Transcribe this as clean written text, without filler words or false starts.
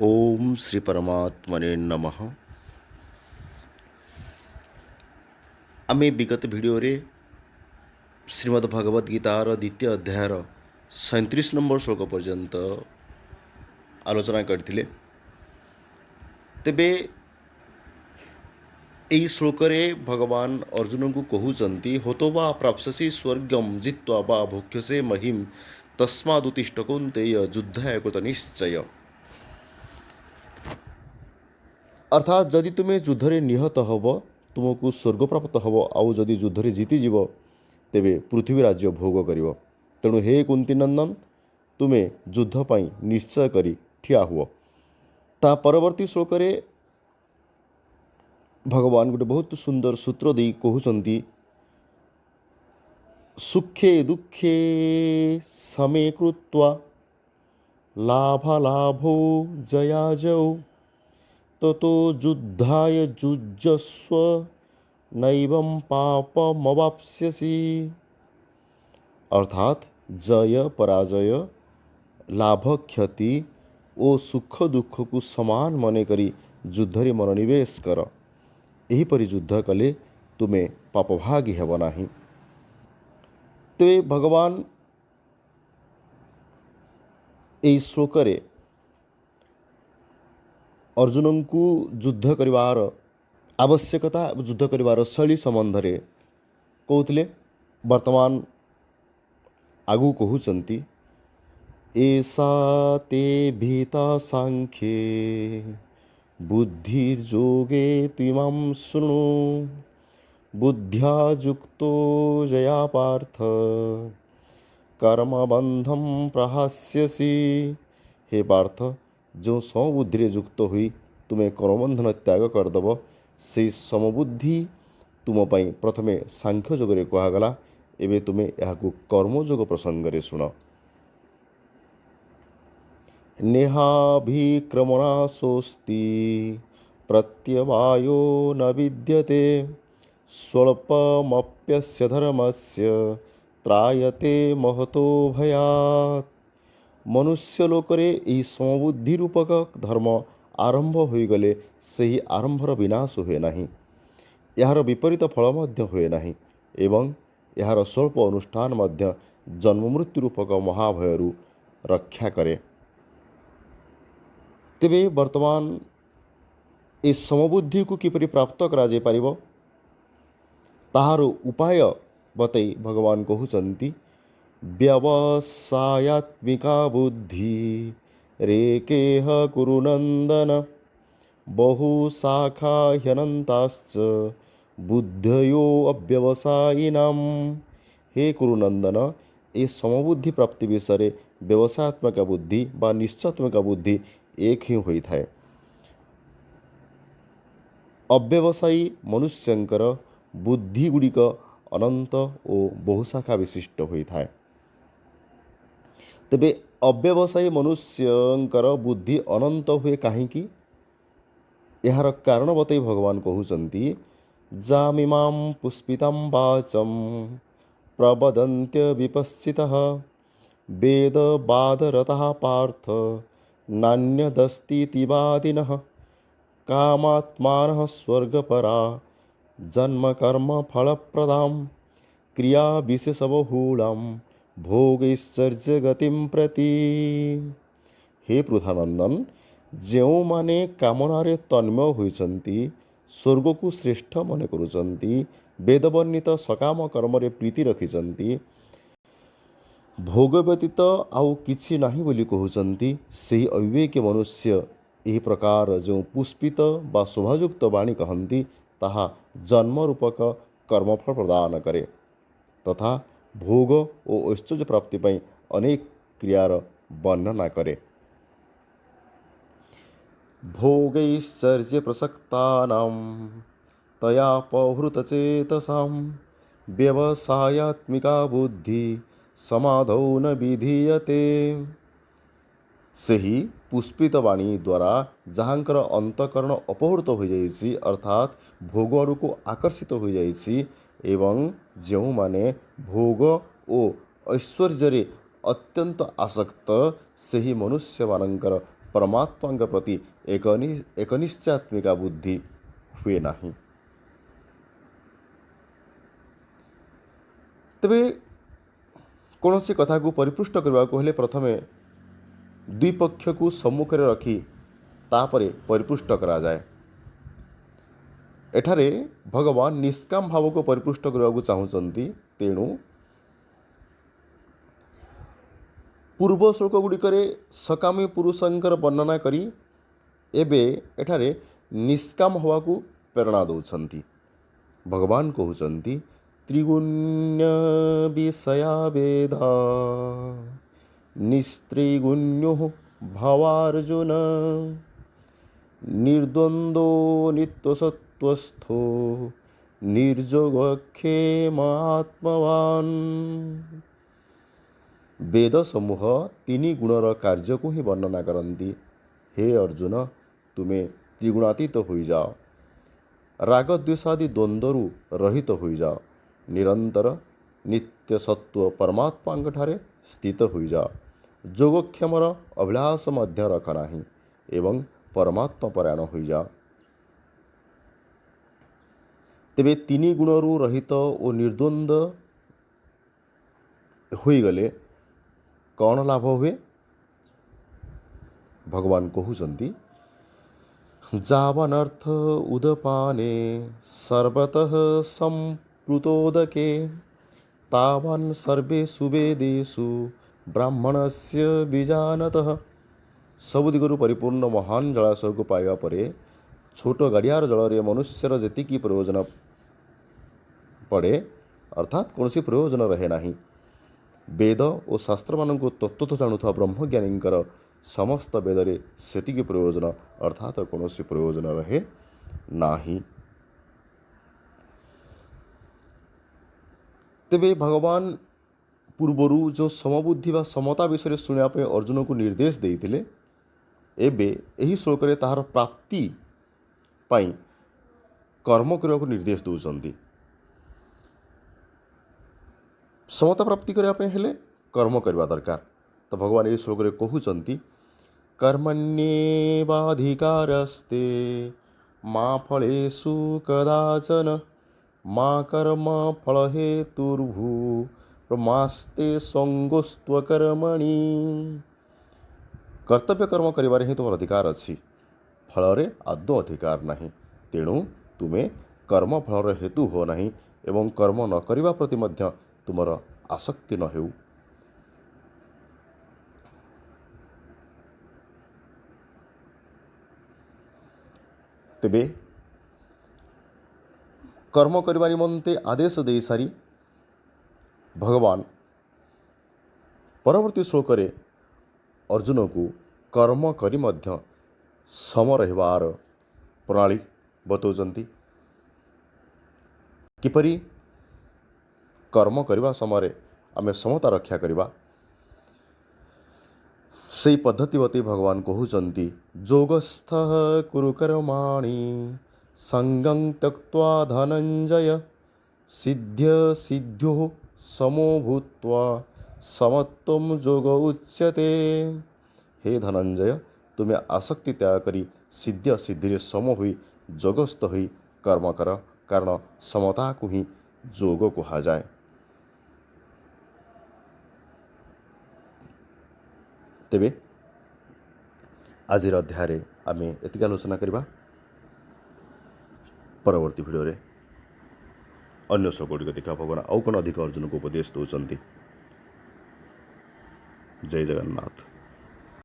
ओम श्री परमात्मने नमः। आमे विगत भिडियो रे श्रीमद् भगवद गीतार द्वितीय अध्यायर 37 नंबर श्लोक पर्यंत आलोचना करथिले। तेबे एई श्लोकरे भगवान अर्जुन को कहउचंती होतो वा प्राप्स्यसि स्वर्गम जित्वा वा भोक्ष्यसे महिम तस्मादुत्तिष्ठ कौन्तेय युद्धाय कृत निश्चय। अर्थात जदि तुमे युद्धरे निहत हब तुमको स्वर्ग प्राप्त हब आउ जदि युद्धरे जीतिजीव तेबे पृथ्वी राज्य भोग करिव। तेणु हे कुंती नंदन तुमे युद्ध पाई निश्चय करी ठिया हुओ। ता परवर्ती श्लोक रे भगवान गोटे बहुत सुंदर सूत्र दे कहउचंती सुखे दुखे समे कृत्वा लाभालाभो जयाजौ ततो युद्धाय युज्यस्व नैवं पापमवाप्स्यसि। अर्थात जय पराजय लाभ क्षति ओ सुख दुख को समान मन करी युद्धरे मनोनिवेश कर। एहीपरि युद्ध कले तुमे पापभागी हेब नाही। तेबे भगवान एई श्लोकरे अर्जुन को युद्ध करिवार आवश्यकता युद्ध करिवार शैली संबंधरे कहउथिले। वर्तमान आगु कहउचंती एषा ते भीता सांख्ये बुद्धिर्योगे त्विमां शृणु बुद्ध्या युक्तो जया पार्थ कर्मबंधम प्रहास्यसि। हे पार्थ जो समबुद्धि युक्त हुई तुम्हें कर्मबंधन त्याग करदेव से समबुद्धि तुम पाई प्रथमे सांख्य जोगरे कहगला एवं तुम्हें यह कर्मयोग प्रसंग शुण। नेहाभिक्रमणासोस्ति प्रत्यवायो न विद्यते स्वल्पमप्यस्य धर्मस्य त्रायते महतो भयात्। मनुष्य लोकरे यही समबुद्धि रूपक धर्म आरंभ होईगले सही आरंभर विनाश हुए नहीं, यार विपरीत फल मध्य हुए नहीं एवं यार स्वल्प अनुष्ठान मध्य जन्म मृत्यु रूपक महाभयरु रक्षा करे। तेबे वर्तमान ए समबुद्धि को किपरि प्राप्त करा जाय परिबो ताहार उपाय बतई भगवान कहउचंती व्यवसायत्मिका बुद्धि रेकेह कुरुनंदन बहुशाखा ह्यनंताश्च बुद्धयो अव्यवसायिनाम। हे कुरुनंदन ए समबुद्धि प्राप्ति विषय व्यवसायत्मक बुद्धि बा निश्चयात्मक बुद्धि एक ही होई थाए। अव्यवसायी मनुष्यंकर बुद्धि गुड़िक अनंत और बहुशाखा विशिष्ट होई थाए। तेबे अव्यवसायी मनुष्यंकर बुद्धि अनंत हुए काहींकि यार कारण बतई भगवान कहउचंती जामिमां पुष्पितां वाचं प्रवदन्त्य विपश्चितः वेद बादरतः पार्थ नान्यदस्तीति वादिनः कामात्मानः स्वर्गपरा जन्म कर्म फलप्रदां क्रिया विशेषबहुलां भोगैश्चर्य गतिं प्रति। हे पृथानंदन जो माने कामनारे तन्मय होइचंती स्वर्ग को श्रेष्ठ मन करुचंती वेदवर्णित सकाम कर्मरे प्रीति रखिचंती भोग व्यतीत आउ किछि नाही बोली कहउचंती सेही अविवेकी मनुष्य एही प्रकार जो पुष्पित बा शोभायुक्त वाणी कहंती ताहा जन्म रूपक कर्मफल प्रदान करे तथा भोग और ऐश्वर्य प्राप्ति पाई अनेक क्रियार वर्णना करे। भोगैश्चर्य प्रसक्तानां तयापहृतचेतसां व्यवसायत्मिका बुद्धि समाधौ न विधीयते। सही पुष्पित वाणी द्वारा जहाँकर अंतकरण अपहृत हो जाइछि अर्थात भोग आड़ को आकर्षित हो जाइछि एवं जो माने भोग और ऐश्वर्य अत्यंत आसक्त सही मनुष्य मानकर परमात्मा प्रति एकनिश्चात्मिका बुद्धि हुए नहीं। तेबे कौन सी कथा को परिपुष्ट करने को हेले प्रथमे दुई पक्ष को सम्मुख में रखी तापरे परिपुष्ट करा जाए। एठारे भगवान निष्काम भाव को परिपुष्ट करने को चाहूँगी। तेणु पूर्व श्लोक गुड़िकर सकामी पुरुषंकर वर्णना करी एबे एठारे निष्काम हवा को प्रेरणा दौरान भगवान कहते त्रिगुण्य विषया वेदा निस्त्रिगुण्यो भवार्जुन निर्द्वंदो नित्यसत्वस्थो निर्जोगक्षेमात्मवान। वेद समूह तीन गुणर कार्य को ही वर्णना करती। हे अर्जुन, तुम्हें त्रिगुणातीत हो जाओ, राग द्वेषादि द्वंद्वरु रहित हो जाओ, निरंतर नित्य सत्व परमात्मा ठारे स्थित हो जाओ, जोगक्षेमर अभिलाष मध्य रख नहीं एवं परमात्मा परायण हो जाओ। तेबे तीन गुणरु रहित और निर्द्वंद हो गले कौन लाभ हुए? भगवान कहते जावनर्थ उदपाने सर्वतः संप्लुतोदके तावान् सर्वेषु वेदेषु ब्राह्मणस्य बीजानतः। सब दिगरु परिपूर्ण महान जलाशय को पाइबा परे छोट गाड़ियार जल मनुष्यर जेतिकी प्रयोजन पड़े अर्थात कौन प्रयोजन रहे नहीं। वेद और शास्त्र मान तत्व जानुवा ब्रह्मज्ञानी समस्त वेदरे सेतिकी प्रयोजन अर्थात कौन प्रयोजन रहे नाही। तेबे भगवान पूर्वरु जो समबुद्धि व समता विषय शुणापे अर्जुन को निर्देश देते एबे यही श्लोक रे ताहार प्राप्ति पाई कर्म करने को निर्देश दौरान। समता प्राप्ति करने हेले कर्म करवा दरकार। तो भगवान ये श्लोक रे कहउचंती कर्मण्येवाधिकारस्ते मा फलेषु कदाचन मा कर्म फल हेतुर्भूर्मास्ते संगोस्त्वकर्मणि। कर्तव्य कर्म करिबारे ही तुम अधिकार अच्छी, फल रे आदौ अधिकार नहीं। तेणु तुम्हें कर्म फल हेतु हो नहीं एवं कर्म न करिबा प्रति मध्य तुमर आसक्ति न हेउ। तेबे कर्म करने निमंते आदेश दे सारी भगवान परवर्ती श्लोक रे अर्जुन को कर्म करी मध्य सम रहिबार प्रणाली बतौचंती। किपरि कर्म करने समय आमे समता रक्षा करवा से पद्धति बती भगवान कहउचंती जोगस्थः कुरु कर्माणि संगं त्यक्त्वा धनंजय सिद्ध्य सिद्ध्यो समो भूत्वा समत्वं योग उच्यते। हे धनंजय, तुम्हें आसक्ति त्याग करी सिद्ध सिद्धि सम हुई जोगस्थ हुई कर्म कर, कारण समता को ही जोग कहा जाए। तेबे आजिर अध्याय आमे एतिक आलोचना करबा। परवर्ती भिडियो रे अन्य श्लोक गुड़िक देखा भगवान आउ कौन अधिक अर्जुन को उपदेश दौरान। जय जगन्नाथ।